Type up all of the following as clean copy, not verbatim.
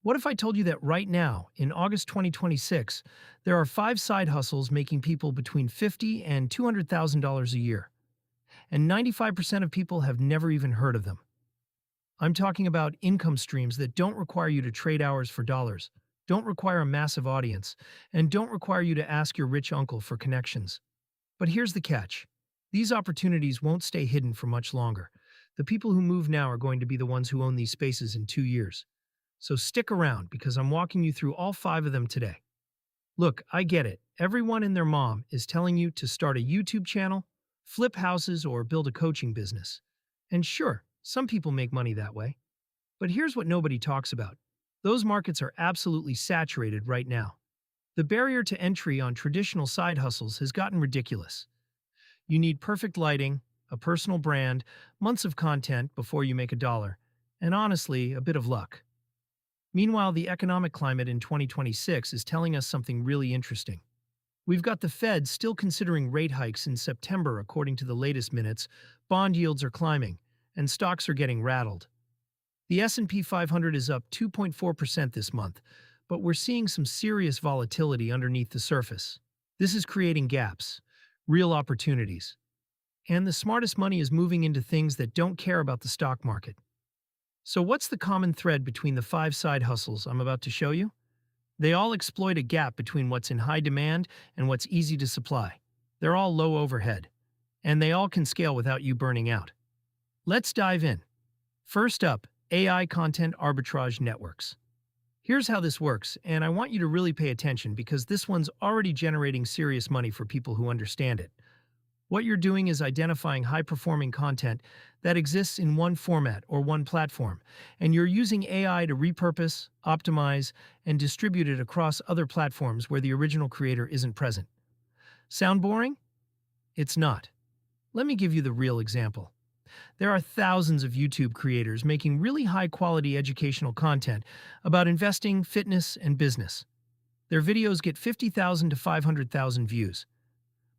What if I told you that right now, in August 2026, there are five side hustles making people between $50 and $200,000 a year, and 95% of people have never even heard of them? I'm talking about income streams that don't require you to trade hours for dollars, don't require a massive audience, and don't require you to ask your rich uncle for connections. But here's the catch. These opportunities won't stay hidden for much longer. The people who move now are going to be the ones who own these spaces in 2 years. So stick around because I'm walking you through all five of them today. Look, I get it. Everyone and their mom is telling you to start a YouTube channel, flip houses, or build a coaching business. And sure, some people make money that way. But here's what nobody talks about. Those markets are absolutely saturated right now. The barrier to entry on traditional side hustles has gotten ridiculous. You need perfect lighting, a personal brand, months of content before you make a dollar, and honestly, a bit of luck. Meanwhile, the economic climate in 2026 is telling us something really interesting. We've got the Fed still considering rate hikes in September according to the latest minutes, bond yields are climbing, and stocks are getting rattled. The S&P 500 is up 2.4% this month, but we're seeing some serious volatility underneath the surface. This is creating gaps, real opportunities. And the smartest money is moving into things that don't care about the stock market. So what's the common thread between the five side hustles I'm about to show you? They all exploit a gap between what's in high demand and what's easy to supply. They're all low overhead, and they all can scale without you burning out. Let's dive in. First up, AI content arbitrage networks. Here's how this works, and I want you to really pay attention because this one's already generating serious money for people who understand it. What you're doing is identifying high-performing content that exists in one format or one platform, and you're using AI to repurpose, optimize, and distribute it across other platforms where the original creator isn't present. Sound boring? It's not. Let me give you the real example. There are thousands of YouTube creators making really high-quality educational content about investing, fitness, and business. Their videos get 50,000 to 500,000 views.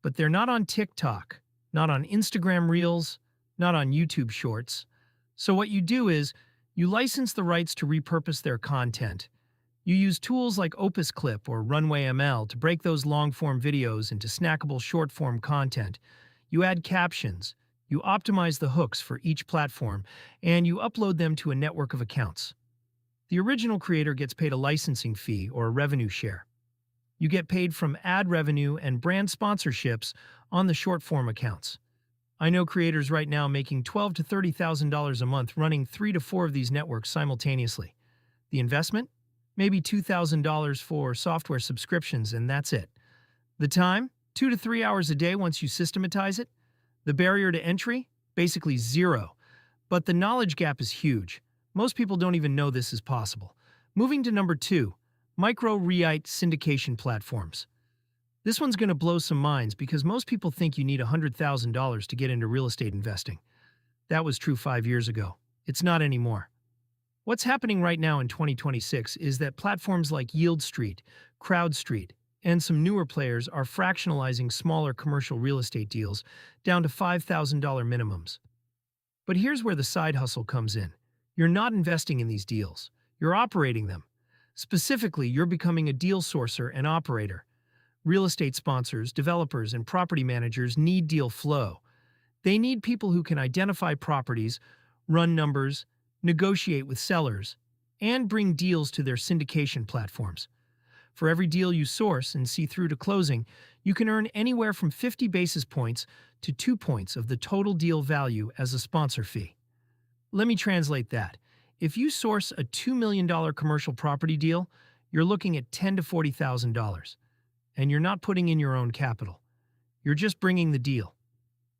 But they're not on TikTok, not on Instagram Reels, not on YouTube Shorts. So what you do is, you license the rights to repurpose their content. You use tools like Opus Clip or Runway ML to break those long-form videos into snackable short-form content. You add captions, you optimize the hooks for each platform, and you upload them to a network of accounts. The original creator gets paid a licensing fee or a revenue share. You get paid from ad revenue and brand sponsorships on the short-form accounts. I know creators right now making $12,000 to $30,000 a month running 3 to 4 of these networks simultaneously. The investment? Maybe $2,000 for software subscriptions, and that's it. The time? 2 to 3 hours a day once you systematize it. The barrier to entry? Basically zero. But the knowledge gap is huge. Most people don't even know this is possible. Moving to number 2. Micro-REIT syndication platforms. This one's going to blow some minds because most people think you need $100,000 to get into real estate investing. That was true 5 years ago. It's not anymore. What's happening right now in 2026 is that platforms like Yield Street, Crowd Street, and some newer players are fractionalizing smaller commercial real estate deals down to $5,000 minimums. But here's where the side hustle comes in. You're not investing in these deals. You're operating them. Specifically, you're becoming a deal sourcer and operator. Real estate sponsors, developers, and property managers need deal flow. They need people who can identify properties, run numbers, negotiate with sellers, and bring deals to their syndication platforms. For every deal you source and see through to closing, you can earn anywhere from 50 basis points to 2 points of the total deal value as a sponsor fee. Let me translate that. If you source a $2 million commercial property deal, you're looking at $10,000 to $40,000. And you're not putting in your own capital. You're just bringing the deal.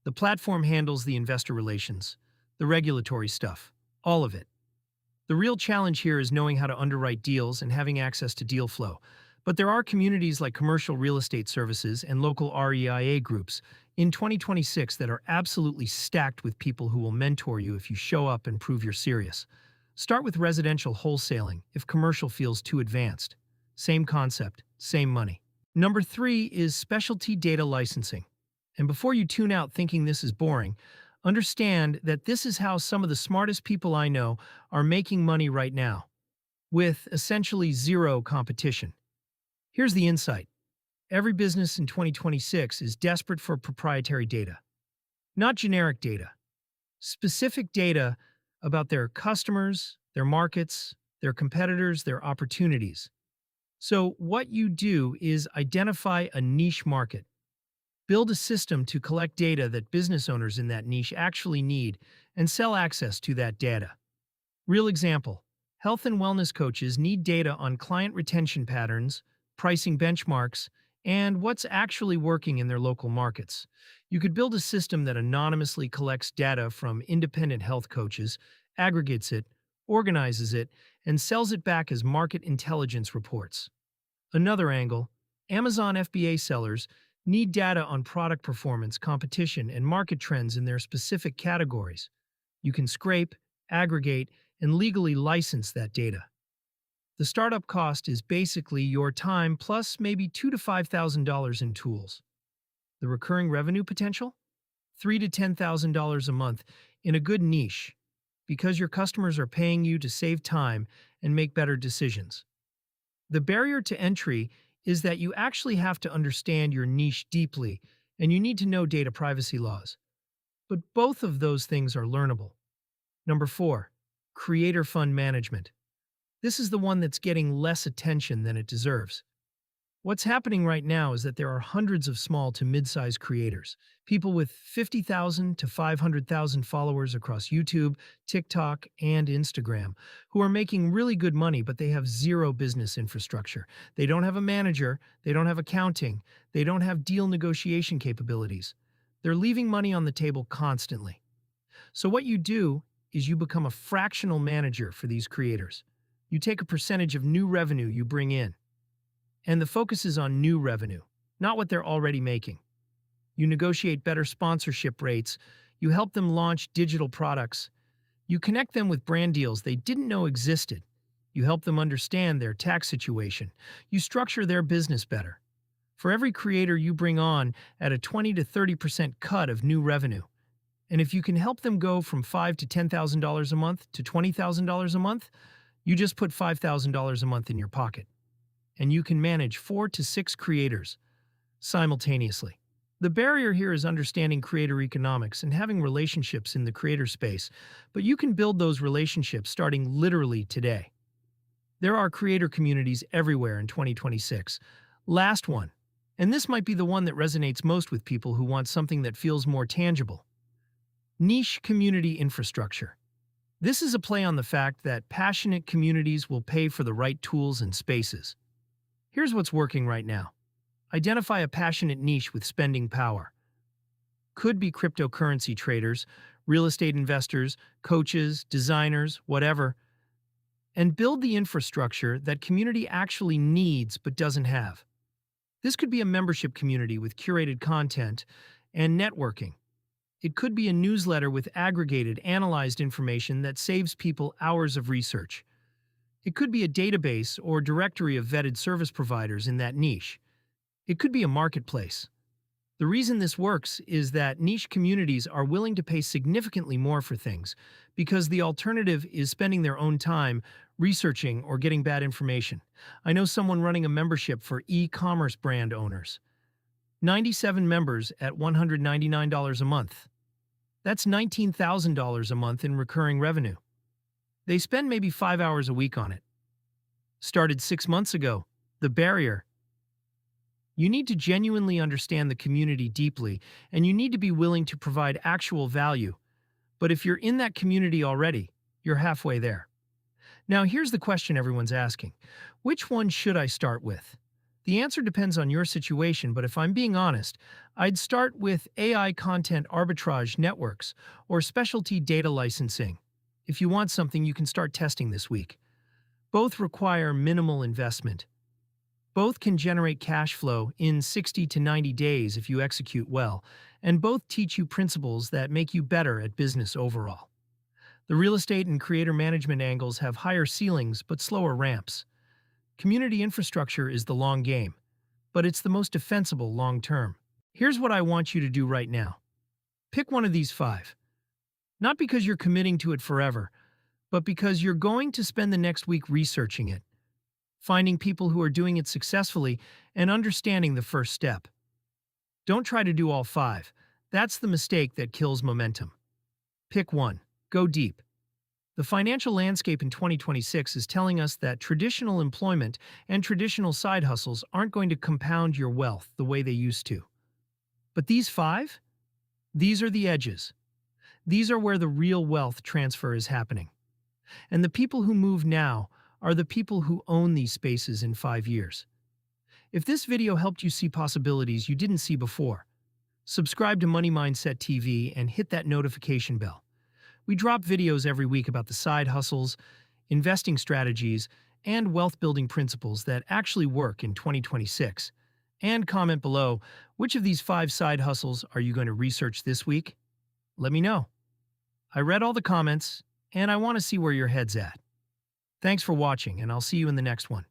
The platform handles the investor relations, the regulatory stuff, all of it. The real challenge here is knowing how to underwrite deals and having access to deal flow. But there are communities like Commercial Real Estate Services and local REIA groups in 2026 that are absolutely stacked with people who will mentor you if you show up and prove you're serious. Start with residential wholesaling if commercial feels too advanced. Same concept, same money. Number 3 is specialty data licensing. And before you tune out thinking this is boring, understand that this is how some of the smartest people I know are making money right now. with essentially zero competition. Here's the insight. Every business in 2026 is desperate for proprietary data, not generic data. Specific data about their customers, their markets, their competitors, their opportunities. So, what you do is identify a niche market, build a system to collect data that business owners in that niche actually need, and sell access to that data. Real example: health and wellness coaches need data on client retention patterns, pricing benchmarks, and what's actually working in their local markets. You could build a system that anonymously collects data from independent health coaches, aggregates it, organizes it, and sells it back as market intelligence reports. Another angle: Amazon FBA sellers need data on product performance, competition, and market trends in their specific categories. You can scrape, aggregate, and legally license that data. The startup cost is basically your time plus maybe $2,000 to $5,000 in tools. The recurring revenue potential? $3,000 to $10,000 a month in a good niche, because your customers are paying you to save time and make better decisions. The barrier to entry is that you actually have to understand your niche deeply, and you need to know data privacy laws. But both of those things are learnable. Number 4, creator fund management. This is the one that's getting less attention than it deserves. What's happening right now is that there are hundreds of small to mid-sized creators, people with 50,000 to 500,000 followers across YouTube, TikTok, and Instagram, who are making really good money, but they have zero business infrastructure. They don't have a manager, they don't have accounting, they don't have deal negotiation capabilities. They're leaving money on the table constantly. So what you do is you become a fractional manager for these creators. You take a percentage of new revenue you bring in. And the focus is on new revenue, not what they're already making. You negotiate better sponsorship rates, you help them launch digital products, you connect them with brand deals they didn't know existed, you help them understand their tax situation, you structure their business better. For every creator you bring on at a 20 to 30% cut of new revenue. And if you can help them go from $5,000 to $10,000 a month to $20,000 a month, you just put $5,000 a month in your pocket. And you can manage 4 to 6 creators simultaneously. The barrier here is understanding creator economics and having relationships in the creator space, but you can build those relationships starting literally today. There are creator communities everywhere in 2026. Last one, and this might be the one that resonates most with people who want something that feels more tangible. Niche community infrastructure. This is a play on the fact that passionate communities will pay for the right tools and spaces. Here's what's working right now. Identify a passionate niche with spending power. Could be cryptocurrency traders, real estate investors, coaches, designers, whatever. And build the infrastructure that community actually needs but doesn't have. This could be a membership community with curated content and networking. It could be a newsletter with aggregated, analyzed information that saves people hours of research. It could be a database or directory of vetted service providers in that niche. It could be a marketplace. The reason this works is that niche communities are willing to pay significantly more for things because the alternative is spending their own time researching or getting bad information. I know someone running a membership for e-commerce brand owners. 97 members at $199 a month. That's $19,000 a month in recurring revenue. They spend maybe 5 hours a week on it. Started 6 months ago. The barrier. You need to genuinely understand the community deeply, and you need to be willing to provide actual value. But if you're in that community already, you're halfway there. Now here's the question everyone's asking. Which one should I start with? The answer depends on your situation, but if I'm being honest, I'd start with AI content arbitrage networks or specialty data licensing. If you want something you can start testing this week. Both require minimal investment. Both can generate cash flow in 60 to 90 days if you execute well, and both teach you principles that make you better at business overall. The real estate and creator management angles have higher ceilings but slower ramps. Community infrastructure is the long game, but it's the most defensible long term. Here's what I want you to do right now. Pick one of these 5. Not because you're committing to it forever, but because you're going to spend the next week researching it, finding people who are doing it successfully, and understanding the first step. Don't try to do all five. That's the mistake that kills momentum. Pick one. Go deep. The financial landscape in 2026 is telling us that traditional employment and traditional side hustles aren't going to compound your wealth the way they used to. But these five? These are the edges. These are where the real wealth transfer is happening. And the people who move now are the people who own these spaces in 5 years. If this video helped you see possibilities you didn't see before, subscribe to Money Mindset TV and hit that notification bell. We drop videos every week about the side hustles, investing strategies, and wealth-building principles that actually work in 2026. And comment below, which of these 5 side hustles are you going to research this week? Let me know. I read all the comments, and I want to see where your head's at. Thanks for watching, and I'll see you in the next one.